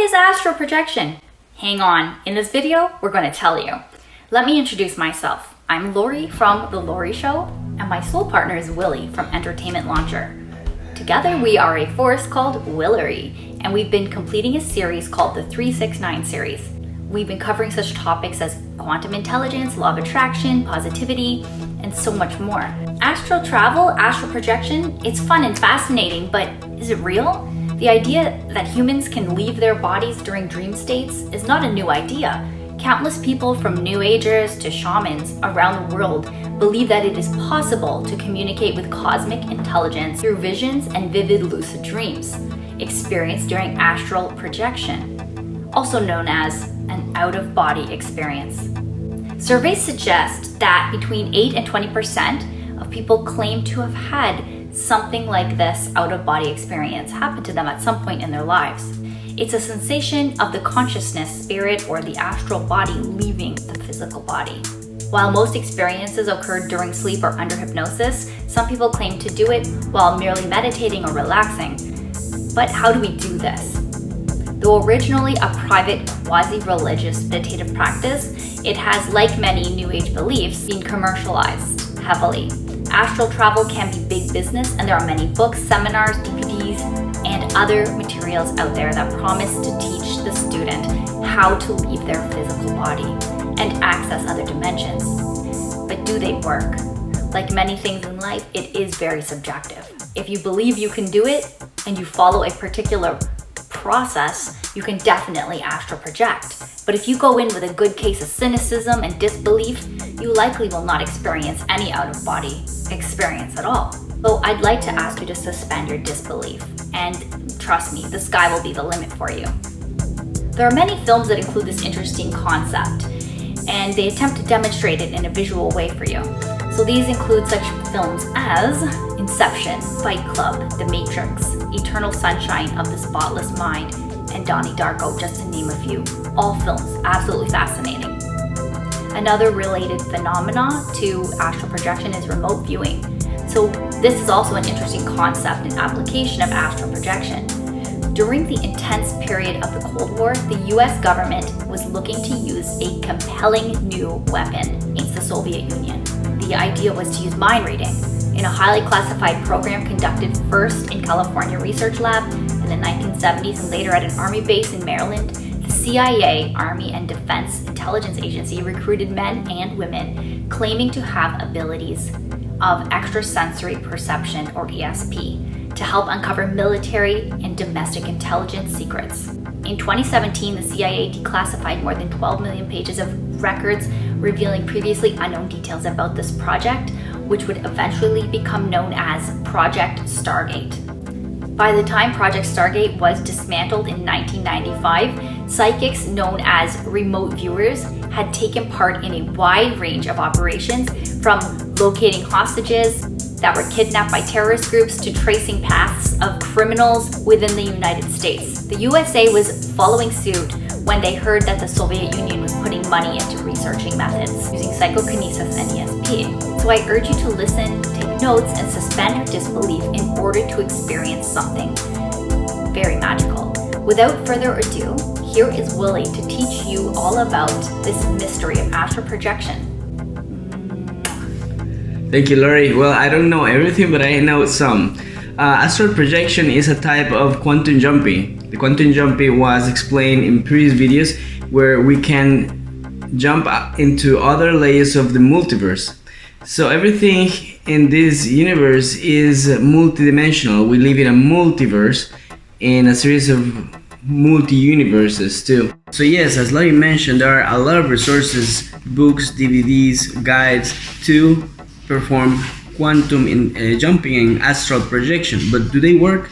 is astral projection? Hang on, in this video, we're going to tell you. Let me introduce myself. I'm Lori from The Lori Show, and my soul partner is Willy from Entertainment Launcher. Together, we are a force called Willory, and we've been completing a series called the 369 series. We've been covering such topics as quantum intelligence, law of attraction, positivity, and so much more. Astral travel, astral projection, it's fun and fascinating, but is it real? The idea that humans can leave their bodies during dream states is not a new idea. Countless people from New Agers to shamans around the world believe that it is possible to communicate with cosmic intelligence through visions and vivid lucid dreams, experienced during astral projection, also known as an out-of-body experience. Surveys suggest that between 8 and 20% of people claim to have had something like this out-of-body experience happen to them at some point in their lives. It's a sensation of the consciousness, spirit, or the astral body leaving the physical body. While most experiences occur during sleep or under hypnosis, some people claim to do it while merely meditating or relaxing. But how do we do this? Though originally a private, quasi-religious meditative practice, it has, like many New Age beliefs, been commercialized heavily. Astral travel can be big business, and there are many books, seminars, DVDs, and other materials out there that promise to teach the student how to leave their physical body and access other dimensions. But do they work? Like many things in life, it is very subjective. If you believe you can do it and you follow a particular process, you can definitely astral project. But if you go in with a good case of cynicism and disbelief, you likely will not experience any out-of-body experience at all. So I'd like to ask you to suspend your disbelief, and trust me, the sky will be the limit for you. There are many films that include this interesting concept, and they attempt to demonstrate it in a visual way for you. So these include such films as INCEPTION, Fight Club, The Matrix, Eternal Sunshine of the Spotless Mind, and Donnie Darko, just to name a few. All films absolutely fascinating. Another related phenomena to astral projection is remote viewing. So this is also an interesting concept and application of astral projection. During the intense period of the Cold War, the US government was looking to use a compelling new weapon against the Soviet Union. The idea was to use mind reading. In a highly classified program conducted first in California Research Lab in the 1970s and later at an army base in Maryland, the CIA, Army and Defense Intelligence Agency recruited men and women claiming to have abilities of extrasensory perception, or ESP, to help uncover military and domestic intelligence secrets. In 2017, the CIA declassified more than 12 million pages of records revealing previously unknown details about this project, which would eventually become known as Project Stargate. By the time Project Stargate was dismantled in 1995, psychics known as remote viewers had taken part in a wide range of operations, from locating hostages that were kidnapped by terrorist groups to tracing paths of criminals within the United States. The USA was following suit when they heard that the Soviet Union was putting money into researching methods using psychokinesis and ESP. So I urge you to listen, take notes, and suspend your disbelief in order to experience something very magical. Without further ado, here is Willy to teach you all about this mystery of astral projection. Thank you, Lori. Well, I don't know everything, but I know some. Astral projection is a type of quantum jumping. The quantum jumping was explained in previous videos, where we can jump into other layers of the multiverse. So everything in this universe is multidimensional. We live in a multiverse, in a series of multi-universes too. So yes, as Lori mentioned, there are a lot of resources, books, DVDs, guides to perform quantum jumping and astral projection. But do they work?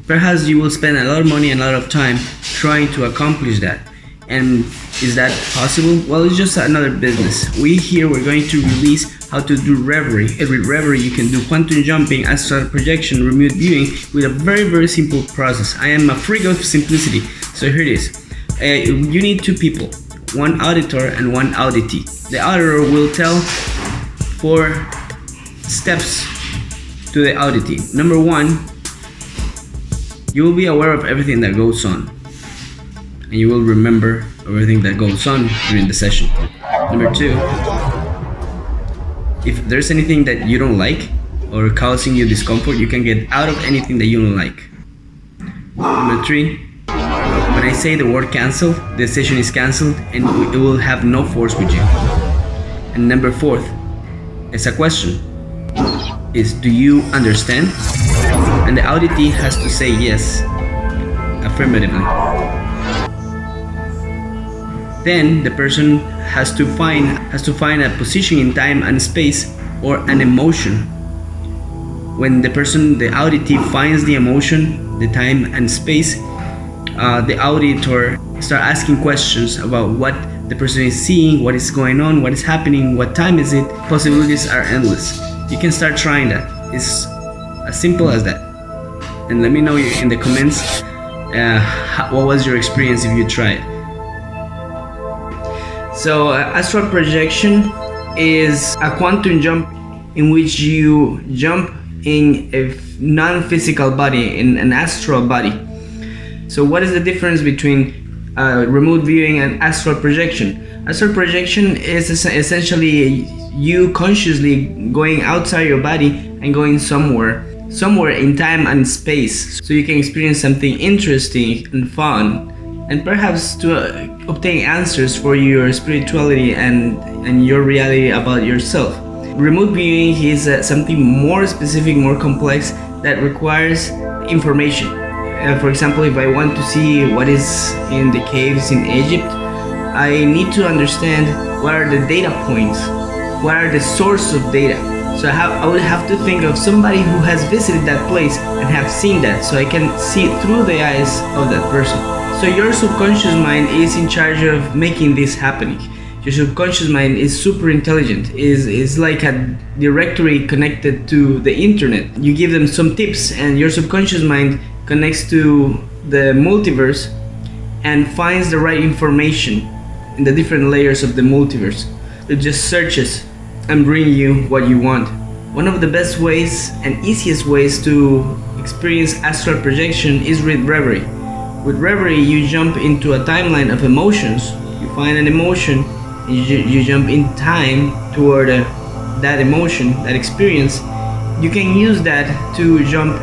Perhaps you will spend a lot of money and a lot of time trying to accomplish that. And is that possible? Well, it's just another business. We're going to release how to do reverie. Every reverie you can do quantum jumping, astral projection, remote viewing with a very, very simple process. I am a freak of simplicity. So here it is. You need two people, one auditor and one auditee. The auditor will tell 4 steps to the auditee. Number 1, you will be aware of everything that goes on. and you will remember everything that goes on during the session. Number 2, if there's anything that you don't like or causing you discomfort, you can get out of anything that you don't like. Number 3, when I say the word cancel, the session is cancelled and it will have no force with you. And number 4, it's a question, is do you understand? And the auditee has to say yes, affirmatively. Then the person has to find a position in time and space or an emotion. When the auditee finds the emotion, the time and space, the auditor start asking questions about what the person is seeing, what is going on, what is happening, what time is it. Possibilities are endless. You can start trying that. It's as simple as that. And let me know in the comments what was your experience if you tried. So astral projection is a quantum jump in which you jump in a non-physical body, in an astral body. So what is the difference between remote viewing and astral projection? Astral projection is essentially you consciously going outside your body and going somewhere in time and space, so you can experience something interesting and fun, and perhaps to obtain answers for your spirituality and your reality about yourself. Remote viewing is something more specific, more complex, that requires information. For example, if I want to see what is in the caves in Egypt, I need to understand what are the data points, what are the source of data. So I would have to think of somebody who has visited that place and have seen that, so I can see through the eyes of that person. So your subconscious mind is in charge of making this happening. Your subconscious mind is super intelligent, is like a directory connected to the internet. You give them some tips and your subconscious mind connects to the multiverse and finds the right information in the different layers of the multiverse. It just searches and bring you what you want. One of the best ways and easiest ways to experience astral projection is with reverie. With reverie, you jump into a timeline of emotions. You find an emotion and you jump in time toward that emotion, that experience. You can use that to jump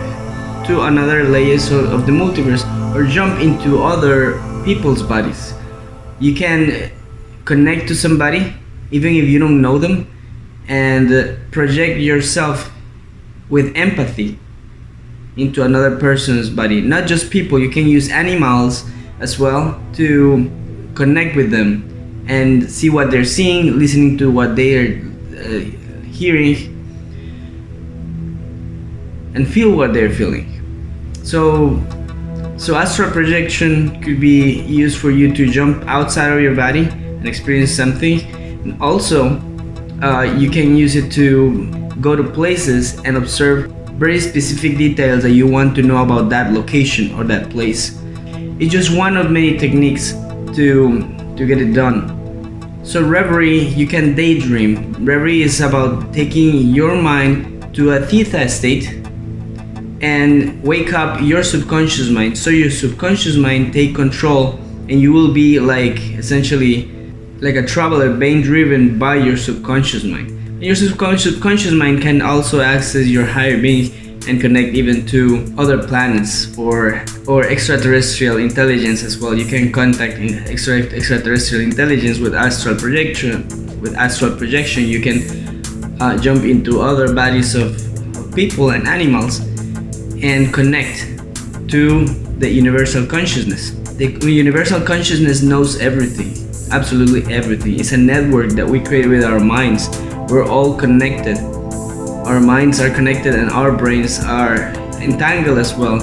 to another layers of the multiverse, or jump into other people's bodies. You can connect to somebody even if you don't know them, and project yourself with empathy into another person's body. Not just people, you can use animals as well to connect with them and see what they're seeing, listening to what they are hearing, and feel what they're feeling. So astral projection could be used for you to jump outside of your body and experience something. And also, you can use it to go to places and observe very specific details that you want to know about that location or that place. It's just one of many techniques to get it done. So reverie, you can daydream. Reverie is about taking your mind to a theta state and wake up your subconscious mind. So your subconscious mind take control, and you will be like essentially like a traveler being driven by your subconscious mind. And your subconscious mind can also access your higher beings and connect even to other planets or extraterrestrial intelligence as well. You can contact extraterrestrial intelligence with astral projection. With astral projection, you can jump into other bodies of people and animals and connect to the universal consciousness. The universal consciousness knows everything, absolutely everything. It's a network that we create with our minds. We're all connected. Our minds are connected and our brains are entangled as well.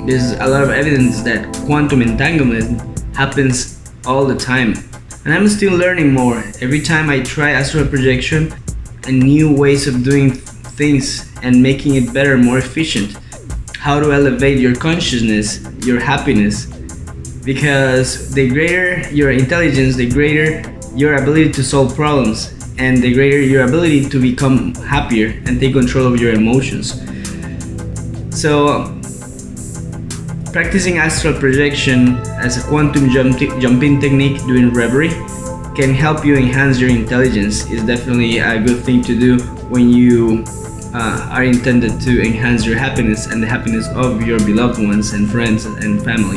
There's a lot of evidence that quantum entanglement happens all the time. And I'm still learning more. Every time I try astral projection and new ways of doing things and making it better, more efficient. How to elevate your consciousness, your happiness. Because the greater your intelligence, the greater your ability to solve problems, and the greater your ability to become happier and take control of your emotions. So Practicing astral projection as a quantum jumping technique during reverie can help you enhance your intelligence. It's definitely a good thing to do when you are intended to enhance your happiness and the happiness of your beloved ones and friends and family.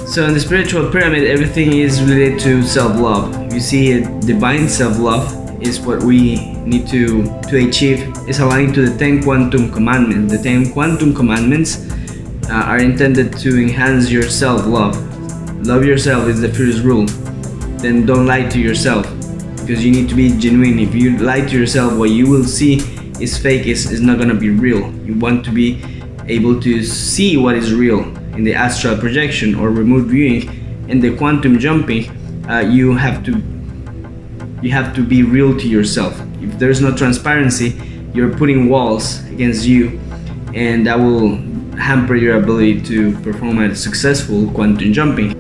So in the spiritual pyramid, everything is related to self-love. You see, divine self-love is what we need to achieve. It's aligned to the 10 quantum commandments. The 10 quantum commandments are intended to enhance your self-love. Love yourself is the first rule. Then don't lie to yourself, because you need to be genuine. If you lie to yourself, what you will see is fake, is not gonna be real. You want to be able to see what is real. In the astral projection or remote viewing, in the quantum jumping, you have to be real to yourself. If there's no transparency, you're putting walls against you, and that will hamper your ability to perform a successful quantum jumping.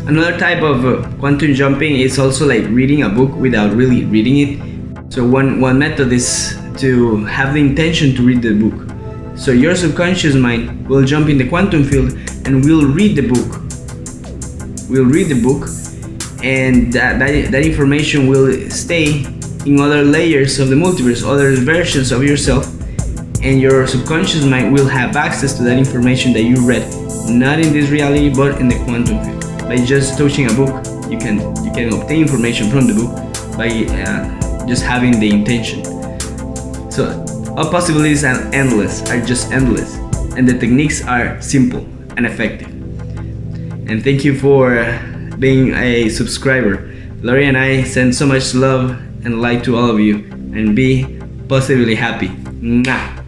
Another type of quantum jumping is also like reading a book without really reading it. So one method is to have the intention to read the book. So your subconscious mind will jump in the quantum field and will read the book. We'll read the book, and that information will stay in other layers of the multiverse, other versions of yourself, and your subconscious mind will have access to that information that you read, not in this reality but in the quantum field. By just touching a book, you can obtain information from the book by just having the intention. So all possibilities are just endless, and the techniques are simple and effective. And thank you for being a subscriber. Lori and I send so much love and light to all of you, and be positively happy. Mwah.